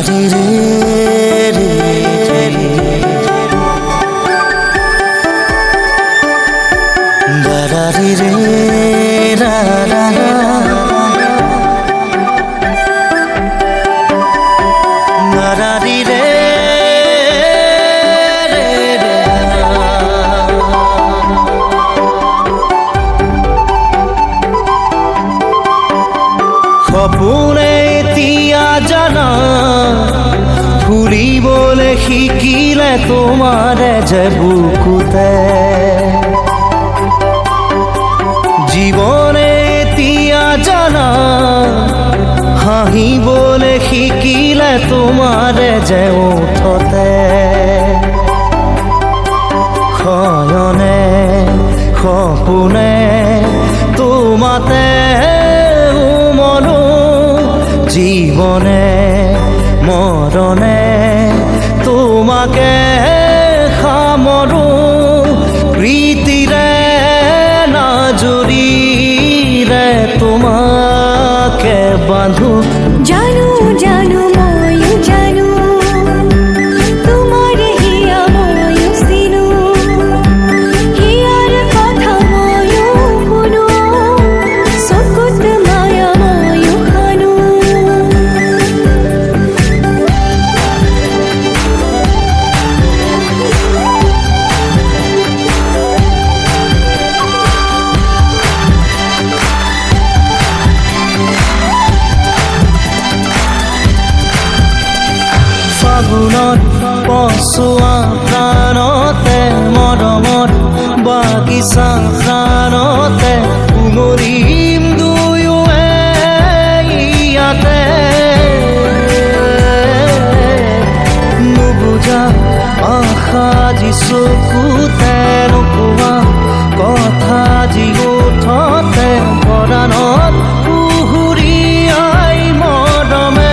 দাঁড়াৰি ৰে ৰে দাঁড়াৰি ৰে ৰা ৰা ৰা দাঁড়াৰি ৰে ৰে ৰে সপোনে তিয়া জানা ফুৰিবলৈ শিকিলে তোমাৰে যে বুকুতে জীৱনে তিয়া জানা হাঁহিবলৈ শিকিলে তোমাৰে যে ওঠতে শয়নে সপোনে তোমাতে জীবনে মৰণে তোমাকে সামৰো প্ৰীতিৰে নাজৰিৰে তোমাকে বান্ধো জানো জানো ময়ো জানো তোমাৰ হিয়া ময়ো চিনো হিয়াৰ কথা ময়ো শুনো চকুত মায়া ময়ো খানো ফাগুনত পচোৱা প্ৰাণতে মৰমৰ বাগিচা প্ৰাণতে উমলিম দুয়োৱে ইয়াতে নুবুজা আশা যি চকুতে নোকোৱা কথা যি ওঠতে পৰাণত পুহুৰীয়াই মৰমে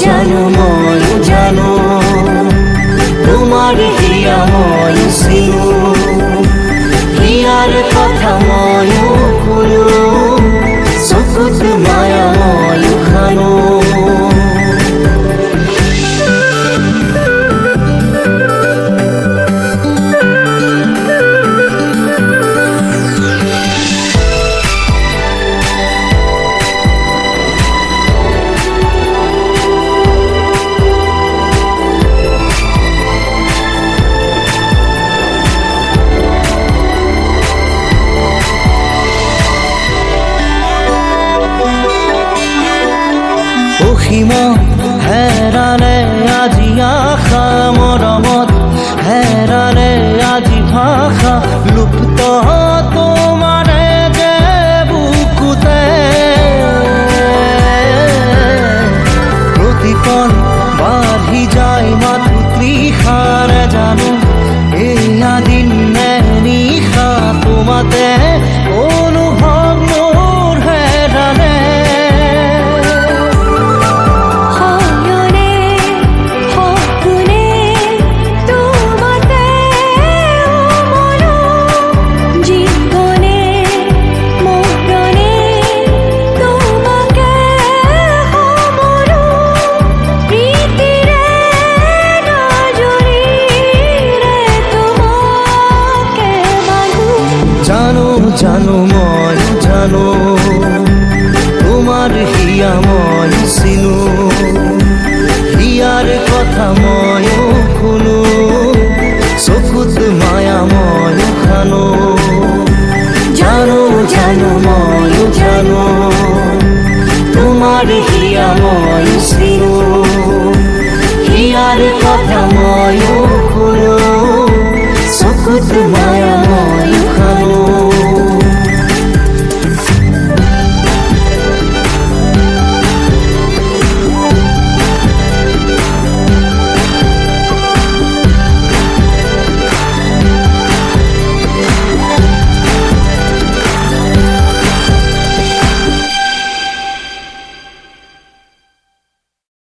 জানো ময়ো জানো তোমাৰ হিয়া ময়ো চিনো হিয়াৰ কথা ময়ো শুনো চকুত মায়া ময়ো খানো অসীম হেৰালে আজি আশা মৰমত হেৰালে আজি ভাষা লুপ্ত তোমাৰে যে বুকুতে প্ৰতিপল বাঢ়ি যা